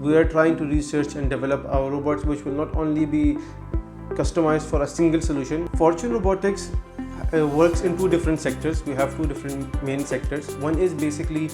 we are trying to research and develop our robots which will not only be customized for a single solution. Fortune Robotics works in two different sectors. We have two different main sectors. One is basically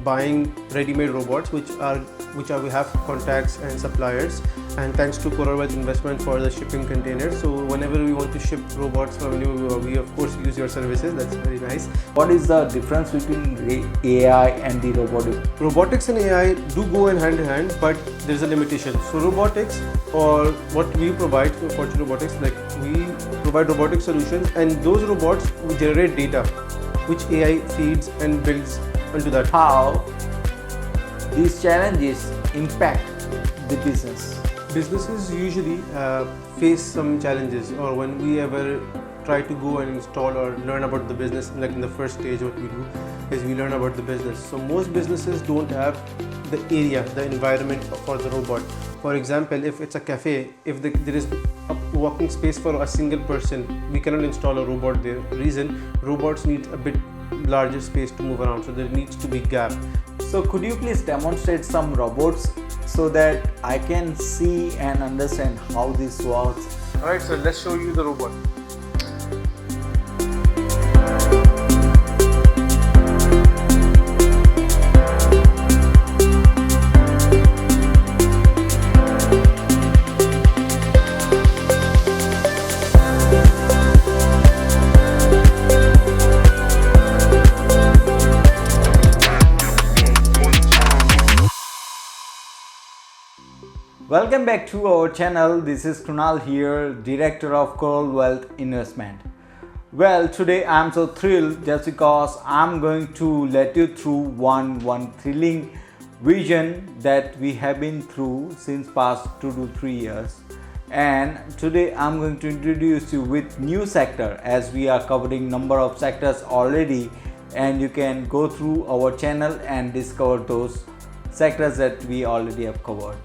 buying ready-made robots, which we have contacts and suppliers, and thanks to Krunal investment for the shipping containers. So whenever we want to ship robots from you, we of course use your services. That's very nice. What is the difference between AI and the robotics? Robotics and AI do go in hand, but there's a limitation. So robotics, or what we provide for Fortune Robotics, like we provide robotic solutions, and those robots will generate data, which AI feeds and builds onto that. How these challenges impact the business? Businesses usually face some challenges, or when we ever try to go and install or learn about the business, like in the first stage what we do is we learn about the business. So most businesses don't have the area, the environment for the robot. For example, if it's a cafe, if there is a walking space for a single person, we cannot install a robot there. Reason, robots need a bit larger space to move around, so there needs to be gap. So could you please demonstrate some robots so that I can see and understand how this works? Alright, so let's show you the robot. Welcome back to our channel. This is Krunal here, Director of Coral Wealth Investment. Well, today I'm so thrilled just because I'm going to let you through one thrilling vision that we have been through since past 2 to 3 years. And today I'm going to introduce you with new sector, as we are covering number of sectors already, and you can go through our channel and discover those sectors that we already have covered.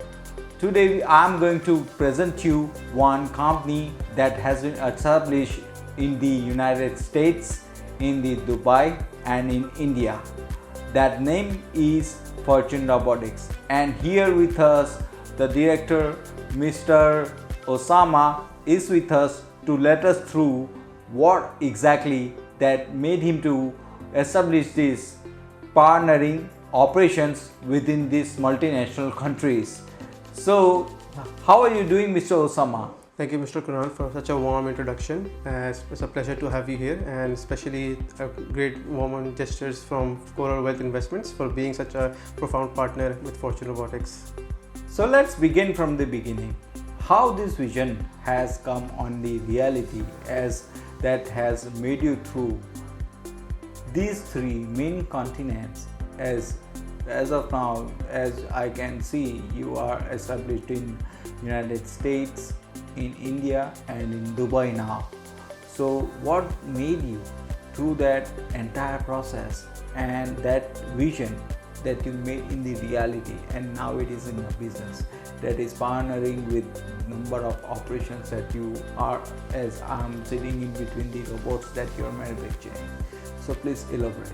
Today I am going to present you one company that has been established in the United States, in the Dubai and in India. That name is Fortune Robotics, and here with us the director Mr. Osama is with us to let us through what exactly that made him to establish this partnering operations within these multinational countries. So, how are you doing, Mr. Osama? Thank you, Mr. Krunal, for such a warm introduction. It's a pleasure to have you here, and especially great warm gestures from Coral Wealth Investments for being such a profound partner with Fortune Robotics. So let's begin from the beginning. How this vision has come on the reality, as that has made you through these 3 main continents. As of now, as I can see, you are established in United States, in India and in Dubai now. So what made you through that entire process and that vision that you made in the reality, and now it is in a business that is partnering with number of operations that you are, as I'm sitting in between the robots that you are manufacturing. So please elaborate.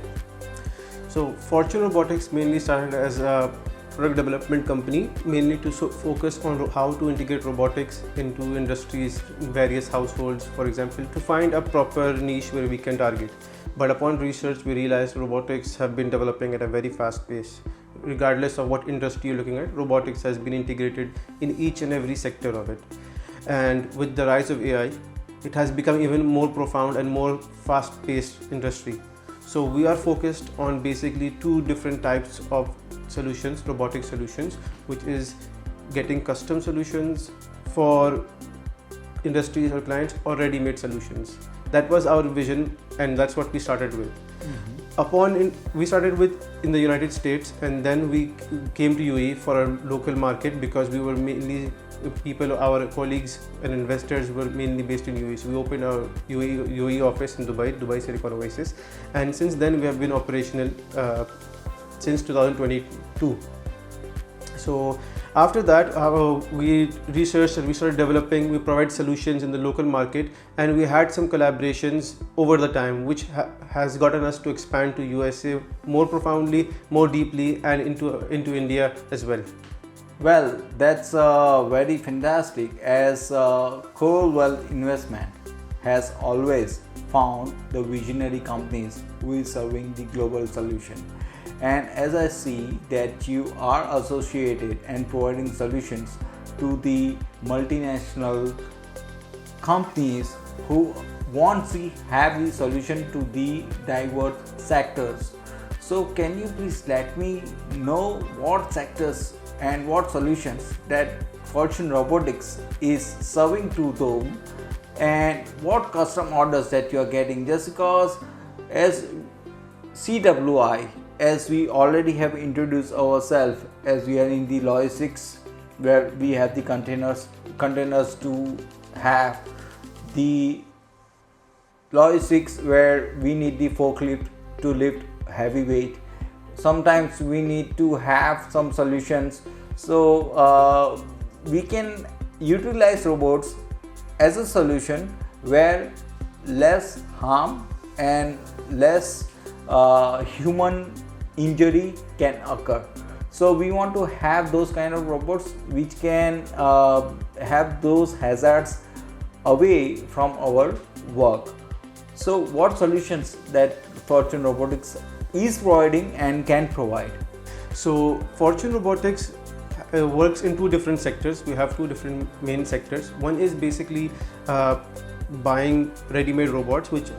So Fortune Robotics mainly started as a product development company, mainly to focus on how to integrate robotics into industries, various households, for example, to find a proper niche where we can target. But upon research, we realized robotics have been developing at a very fast pace. Regardless of what industry you're looking at, robotics has been integrated in each and every sector of it. And with the rise of AI, it has become even more profound and more fast-paced industry. So we are focused on basically 2 different types of solutions, robotic solutions, which is getting custom solutions for industries or clients, or ready-made solutions. That was our vision, and that's what we started with. We started with in the United States, and then we came to UAE for our local market, because we were mainly our colleagues and investors were mainly based in UAE. So we opened our UAE office in Dubai Silicon Oasis, and since then we have been operational since 2022. So After that, we researched and we started developing. We provide solutions in the local market, and we had some collaborations over the time, which has gotten us to expand to USA more profoundly, more deeply, and into India as well. Well, that's very fantastic, as Coral Wealth Investment has always found the visionary companies who is serving the global solution. And as I see that you are associated and providing solutions to the multinational companies who want to have the solution to the diverse sectors. So can you please let me know what sectors and what solutions that Fortune Robotics is serving to them, and what custom orders that you are getting? Just because as CWI, as we already have introduced ourselves, as we are in the logistics where we have the containers to have the logistics where we need the forklift to lift heavy weight. Sometimes we need to have some solutions, so we can utilize robots as a solution where less harm and less human injury can occur. So we want to have those kind of robots which can have those hazards away from our work. So what solutions that Fortune Robotics is providing and can provide? So Fortune Robotics works in two different sectors. We have two different main sectors. One is basically buying ready-made robots, which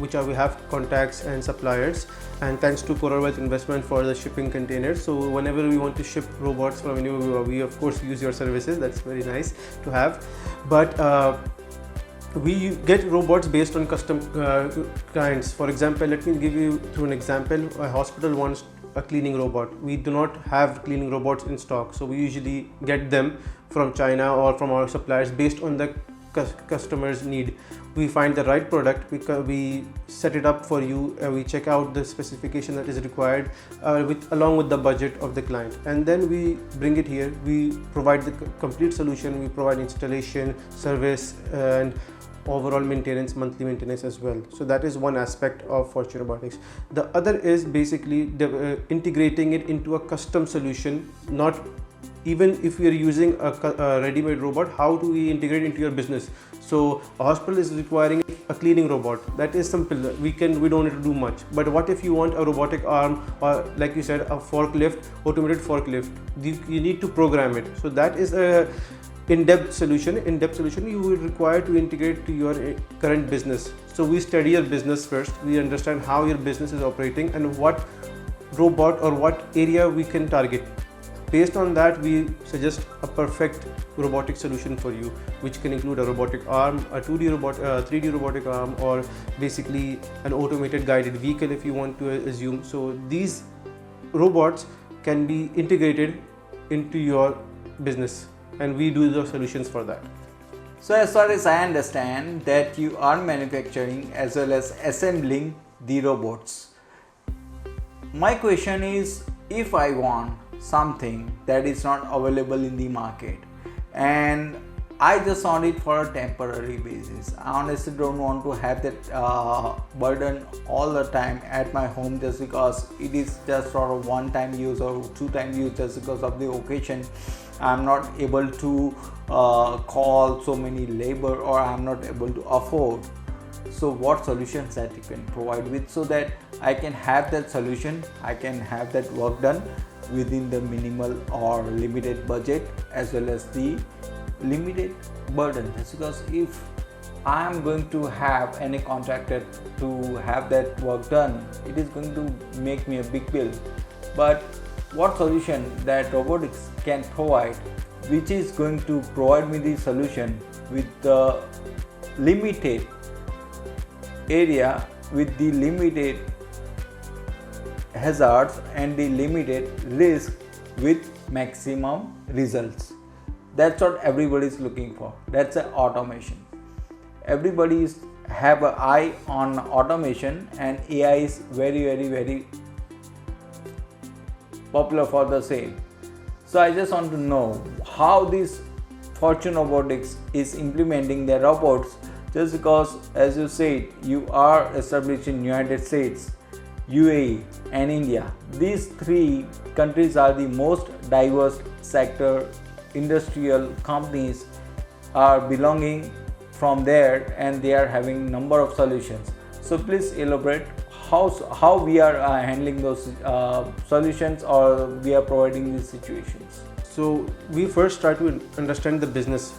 we have contacts and suppliers, and thanks to Coral Wealth Investment for the shipping containers. So whenever we want to ship robots from anywhere, we of course use your services. That's very nice to have. But we get robots based on custom clients. For example, let me give you through an example. A hospital wants a cleaning robot. We do not have cleaning robots in stock, so we usually get them from China or from our suppliers based on the customer's need. We find the right product, we set it up for you, we check out the specification that is required along with the budget of the client, and then we bring it here. We provide the complete solution. We provide installation, service, and overall maintenance, monthly maintenance as well. So that is one aspect of Fortune Robotics. The other is basically integrating it into a custom solution. Not even if we are using a ready-made robot, how do we integrate into your business? So a hospital is requiring a cleaning robot. That is simple. We don't need to do much. But what if you want a robotic arm, or like you said, a forklift, automated forklift? You need to program it. So that is a in-depth solution you will require to integrate to your current business. So we study your business first. We understand how your business is operating and what robot or what area we can target. Based on that, we suggest a perfect robotic solution for you, which can include a robotic arm, a 2D robot, 3D robotic arm, or basically an automated guided vehicle if you want to assume. So these robots can be integrated into your business, and we do the solutions for that. So as far as I understand that you are manufacturing as well as assembling the robots. My question is, if I want something that is not available in the market and I just want it for a temporary basis, I honestly don't want to have that burden all the time at my home, just because it is just for a one-time use or two-time use. Just because of the occasion, I'm not able to call so many labor, or I'm not able to afford. So what solutions that you can provide with, so that I can have that solution, I can have that work done within the minimal or limited budget as well as the limited burden. That's because if I am going to have any contractor to have that work done, it is going to make me a big bill. But what solution that robotics can provide, which is going to provide me the solution with the limited area, with the limited hazards and the limited risk with maximum results. That's what everybody is looking for. That's an automation. Everybody have an eye on automation, and AI is very popular for the same. So I just want to know how this Fortune Robotics is implementing their robots, just because, as you said, you are established in United States, UAE and India. These three countries are the most diverse sector industrial companies are belonging from there, and they are having number of solutions. So please elaborate how we are handling those solutions, or we are providing these situations. So we first try to understand the business,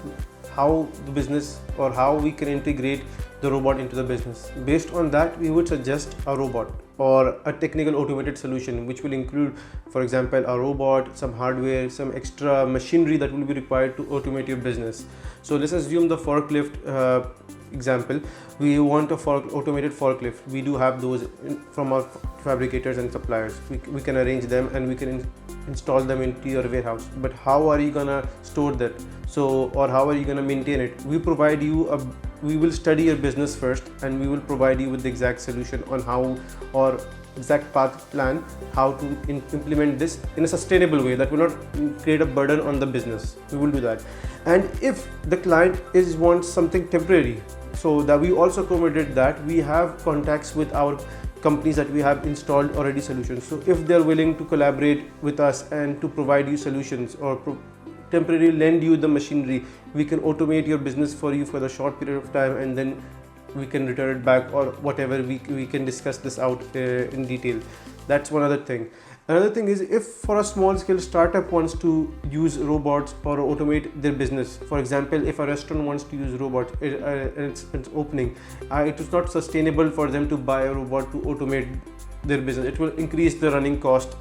how the business or how we can integrate the robot into the business. Based on that, we would suggest a robot or a technical automated solution, which will include, for example, a robot, some hardware, some extra machinery that will be required to automate your business. So let's assume the forklift example. We want a automated forklift. We do have those from our fabricators and suppliers. We can arrange them and we can install them into your warehouse. But how are you gonna store that? So, or how are you gonna maintain it? We will study your business first, and we will provide you with the exact solution on how, or exact path plan, how to implement this in a sustainable way that will not create a burden on the business. We will do that. And if the client wants something temporary, so that we also accommodated that, we have contacts with our companies that we have installed already solutions. So if they're willing to collaborate with us and to provide you solutions or temporarily lend you the machinery, we can automate your business for you for the short period of time, and then we can return it back, or whatever. We can discuss this out in detail. That's one other thing. Another thing is, if for a small scale startup wants to use robots or automate their business, for example, if a restaurant wants to use robots, it's opening, it is not sustainable for them to buy a robot to automate their business. It will increase the running cost,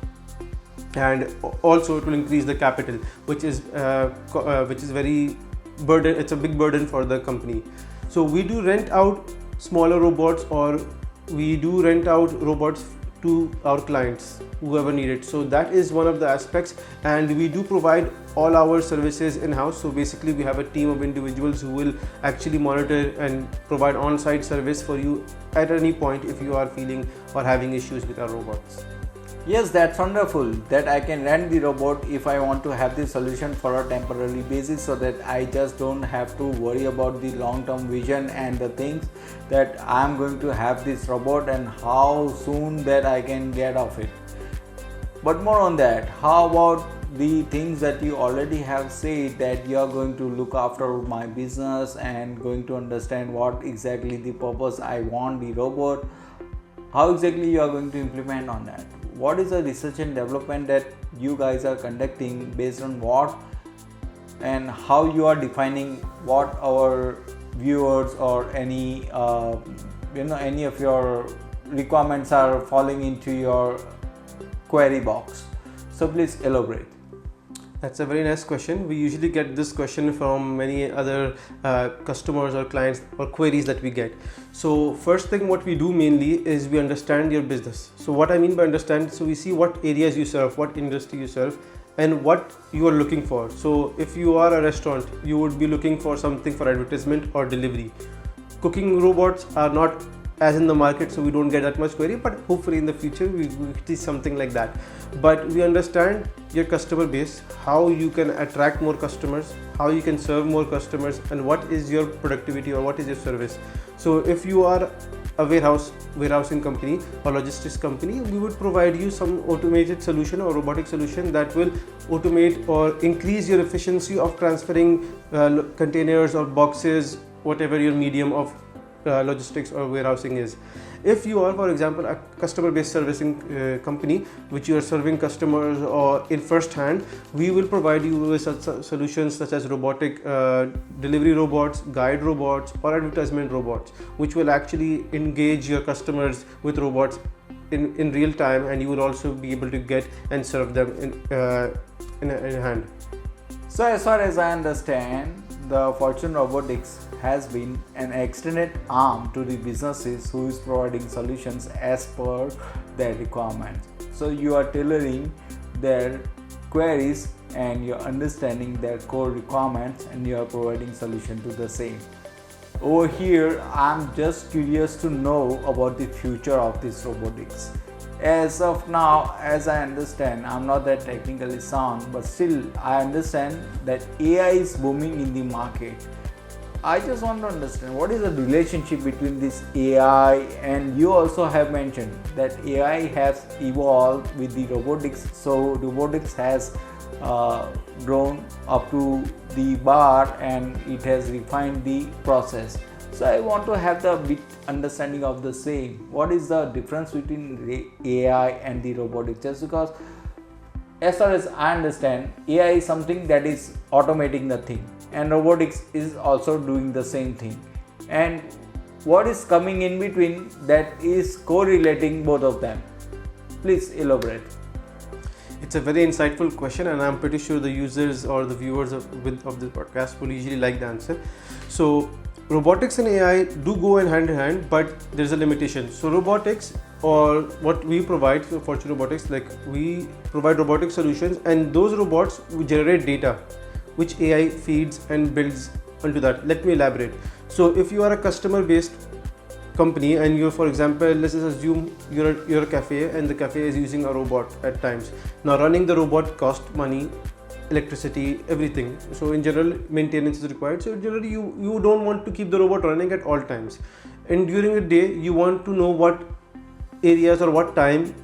and also it will increase the capital, which is very burden. It's a big burden for the company. So we do rent out smaller robots, or we do rent out robots to our clients, whoever need it. So that is one of the aspects, and we do provide all our services in-house. So basically we have a team of individuals who will actually monitor and provide on-site service for you at any point if you are feeling or having issues with our robots. Yes, that's wonderful that I can rent the robot if I want to have the solution for a temporary basis, so that I just don't have to worry about the long-term vision and the things that I'm going to have this robot and how soon that I can get off it. But more on that, how about the things that you already have said, that you are going to look after my business and going to understand what exactly the purpose I want the robot, how exactly you are going to implement on that? What is the research and development that you guys are conducting, based on what and how you are defining what our viewers or any any of your requirements are falling into your query box? So please elaborate. That's a very nice question. We usually get this question from many other customers or clients or queries that we get. So first thing what we do mainly is we understand your business. So what I mean by understand, so we see what areas you serve, what industry you serve, and what you are looking for. So if you are a restaurant, you would be looking for something for advertisement or delivery. Cooking robots are not as in the market, so we don't get that much query, but hopefully in the future we see something like that. But we understand your customer base, how you can attract more customers, how you can serve more customers, and what is your productivity or what is your service. So if you are a warehousing company or logistics company, we would provide you some automated solution or robotic solution that will automate or increase your efficiency of transferring containers or boxes, whatever your medium of logistics or warehousing is. If you are, for example, a customer-based servicing company, which you are serving customers or in first hand, we will provide you with such solutions such as robotic delivery robots, guide robots, or advertisement robots, which will actually engage your customers with robots in real time, and you will also be able to get and serve them in hand. So as far as I understand, the Fortune Robotics has been an extended arm to the businesses who is providing solutions as per their requirements. So you are tailoring their queries and you're understanding their core requirements, and you are providing solution to the same. Over here, I'm just curious to know about the future of this robotics. As of now, as I understand, I'm not that technically sound, but still I understand that AI is booming in the market. I just want to understand what is the relationship between this AI, and you also have mentioned that AI has evolved with the robotics, so robotics has grown up to the bar and it has refined the process. So I want to have the bit understanding of the same. What is the difference between the AI and the robotics? Just because as far as I understand, AI is something that is automating the thing, and robotics is also doing the same thing. And what is coming in between that is correlating both of them? Please elaborate. It's a very insightful question, and I'm pretty sure the users or the viewers of this podcast will usually like the answer. So, robotics and AI do go hand in hand, but there's a limitation. So, robotics, or what we provide for Fortune Robotics, like we provide robotic solutions, and those robots generate data, which AI feeds and builds onto that. Let me elaborate. So, if you are a customer-based company and you're, for example, let's just assume you're a cafe and the cafe is using a robot at times. Now running the robot costs money, electricity, everything. So in general, maintenance is required. So generally you don't want to keep the robot running at all times, and during the day you want to know what areas or what time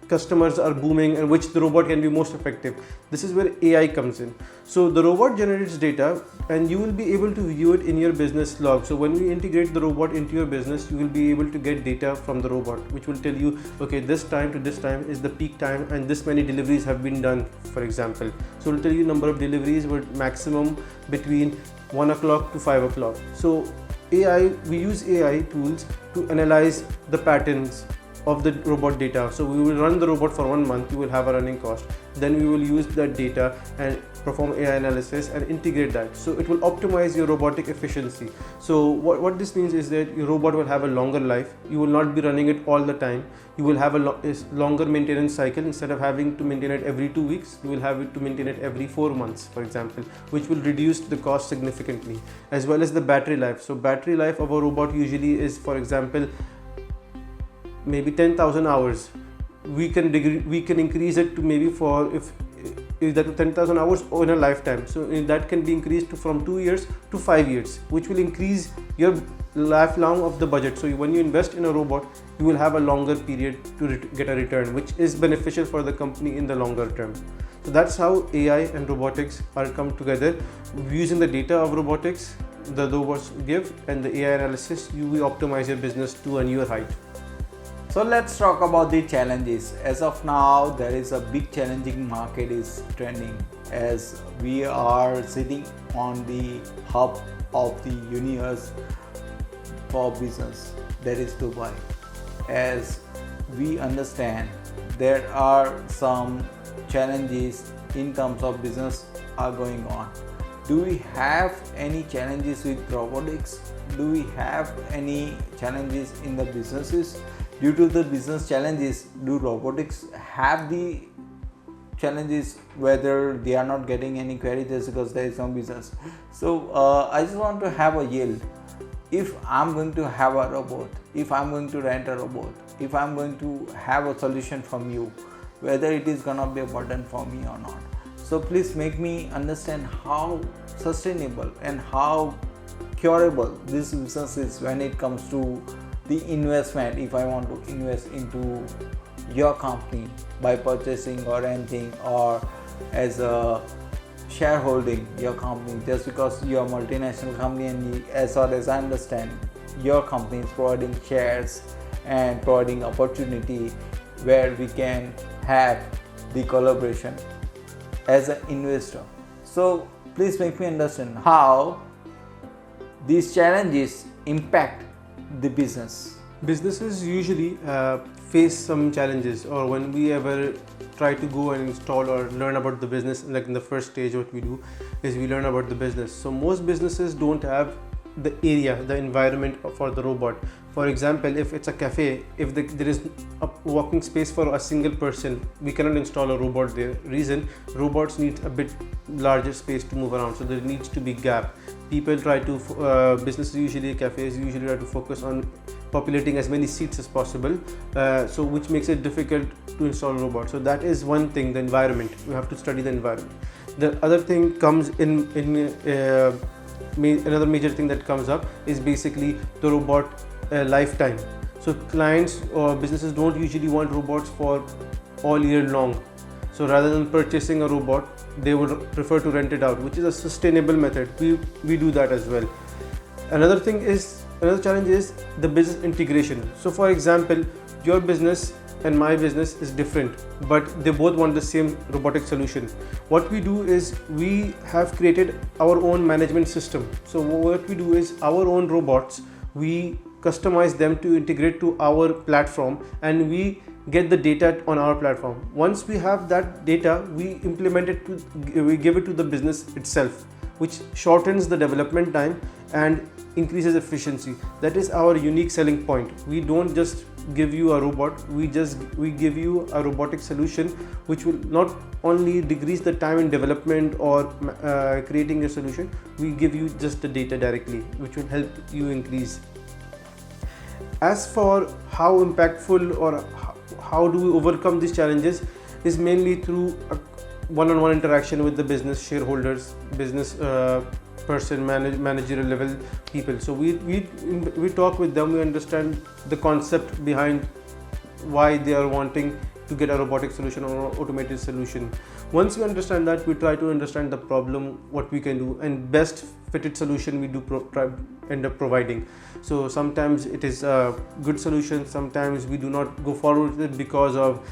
customers are booming and which the robot can be most effective. This is where AI comes in. So the robot generates data and you will be able to view it in your business log. So when we integrate the robot into your business, you will be able to get data from the robot, which will tell you, okay, this time to this time is the peak time and this many deliveries have been done, for example. So it will tell you number of deliveries were maximum between 1 o'clock to 5 o'clock. So we use AI tools to analyze the patterns of the robot data. So we will run the robot for 1 month, you will have a running cost. Then we will use that data and perform AI analysis and integrate that. So it will optimize your robotic efficiency. So what this means is that your robot will have a longer life. You will not be running it all the time. You will have a longer maintenance cycle. Instead of having to maintain it every 2 weeks, you will have it to maintain it every 4 months, for example, which will reduce the cost significantly, as well as the battery life. So battery life of a robot usually is, for example, maybe 10,000 hours. We can increase it to maybe if that 10,000 hours in a lifetime. So that can be increased from 2 years to 5 years, which will increase your lifelong of the budget. So when you invest in a robot, you will have a longer period to get a return, which is beneficial for the company in the longer term. So that's how AI and robotics are come together. Using the data of robotics, the robots give, and the AI analysis, you will optimize your business to a newer height. So let's talk about the challenges. As of now, there is a big challenging market is trending, as we are sitting on the hub of the universe for business, that is Dubai. As we understand, there are some challenges in terms of business are going on. Do we have any challenges with robotics? Do we have any challenges in the businesses? Due to the business challenges, do robotics have the challenges whether they are not getting any query just because there is no business? So I just want to have a yield. If I'm going to have a robot, if I'm going to rent a robot, if I'm going to have a solution from you, whether it is gonna be a burden for me or not. So please make me understand how sustainable and how curable this business is when it comes to the investment. If I want to invest into your company by purchasing or renting or as a shareholding your company, just because you are a multinational company, and as far as I understand, your company is providing shares and providing opportunity where we can have the collaboration as an investor. So please make me understand how these challenges impact the business. Businesses usually face some challenges, or when we ever try to go and install or learn about the business, like in the first stage what we do is we learn about the business. So most businesses don't have the area, the environment for the robot. For example, if it's a cafe, if there is a walking space for a single person, we cannot install a robot there. Reason, robots need a bit larger space to move around, so there needs to be gap. People try to, businesses usually, cafes usually try to focus on populating as many seats as possible, so which makes it difficult to install a robot. So that is one thing, the environment. We have to study the environment. The other thing comes in another major thing that comes up is basically the robot lifetime. So clients or businesses don't usually want robots for all year long. So rather than purchasing a robot, they would prefer to rent it out, which is a sustainable method. We do that as well. Another challenge is the business integration. So for example, your business and my business is different, but they both want the same robotic solution. What we do is we have created our own management system. So what we do is our own robots, we customize them to integrate to our platform, and we get the data on our platform. Once we have that data, we implement it we give it to the business itself, which shortens the development time and increases efficiency. That is our unique selling point. We don't just give you a robot, we give you a robotic solution which will not only decrease the time in development or creating a solution, we give you just the data directly, which will help you increase. As for how impactful or how do we overcome these challenges is mainly through a one-on-one interaction with the business shareholders, business person, managerial level people. So we talk with them, we understand the concept behind why they are wanting to get a robotic solution or automated solution. Once we understand that, we try to understand the problem, what we can do, and best fitted solution we do end up providing. So sometimes it is a good solution, sometimes we do not go forward with it because of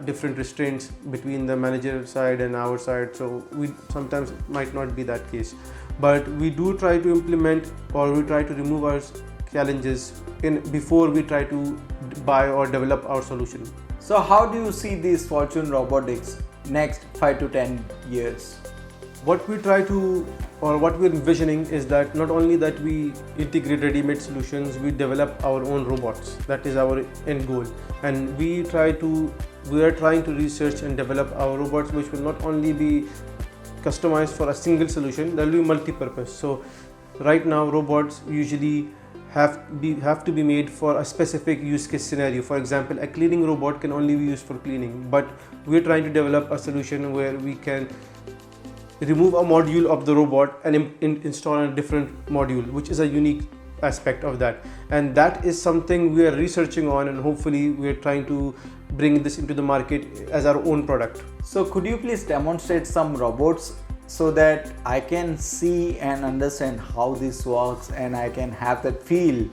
different restraints between the manager side and our side. So we sometimes might not be that case, but we do try to implement, or we try to remove our challenges before we try to buy or develop our solution. So how do you see this Fortune Robotics next 5 to 10 years? What we try to, or what we're envisioning, is that not only that we integrate ready-made solutions, we develop our own robots. That is our end goal, and we are trying to research and develop our robots which will not only be customized for a single solution, there will be multi-purpose. So right now robots usually have to be made for a specific use case scenario. For example, a cleaning robot can only be used for cleaning, but we're trying to develop a solution where we can remove a module of the robot and install a different module, which is a unique aspect of that. And that is something we are researching on, and hopefully we are trying to bring this into the market as our own product. So could you please demonstrate some robots so that I can see and understand how this works, and I can have that feel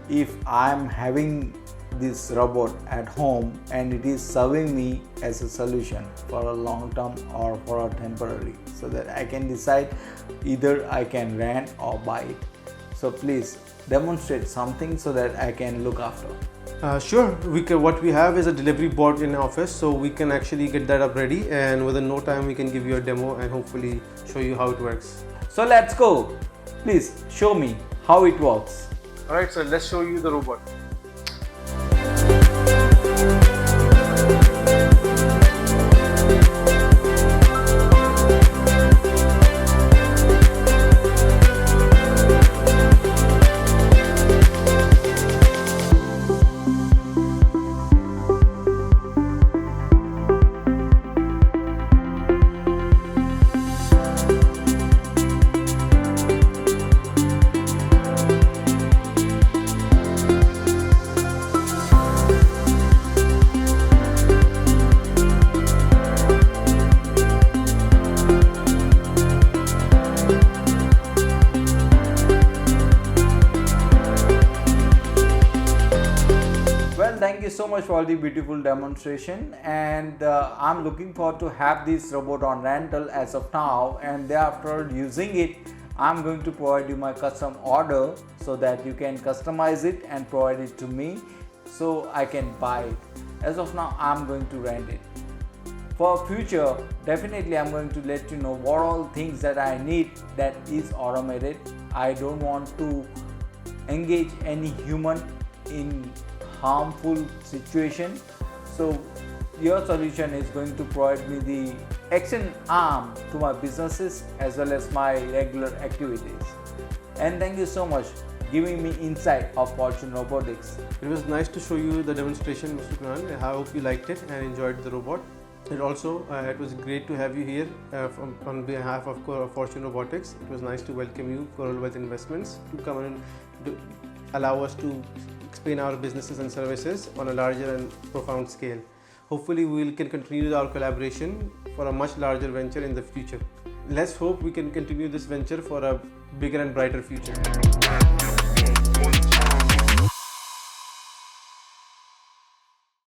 if I'm having this robot at home and it is serving me as a solution for a long term or for a temporary, so that I can decide either I can rent or buy it. So please demonstrate something so that I can look after. Sure, what we have is a delivery bot in office, so we can actually get that up ready, and within no time we can give you a demo and hopefully show you how it works. So let's go. Please show me how it works. Alright, so let's show you the robot. Thank you so much for the beautiful demonstration, and I'm looking forward to have this robot on rental as of now, and thereafter using it I'm going to provide you my custom order so that you can customize it and provide it to me so I can buy it. As of now I'm going to rent it. For future, definitely I'm going to let you know what all things that I need that is automated. I don't want to engage any human in harmful situation, so your solution is going to provide me the extended arm to my businesses as well as my regular activities. And thank you so much giving me insight of Fortune Robotics. It was nice to show you the demonstration, Mr. Krunal. I hope you liked it and enjoyed the robot. And also, it was great to have you here on behalf of Fortune Robotics. It was nice to welcome you, Coral Wealth Investments, to come and allow us to explain our businesses and services on a larger and profound scale. Hopefully, we can continue our collaboration for a much larger venture in the future. Let's hope we can continue this venture for a bigger and brighter future.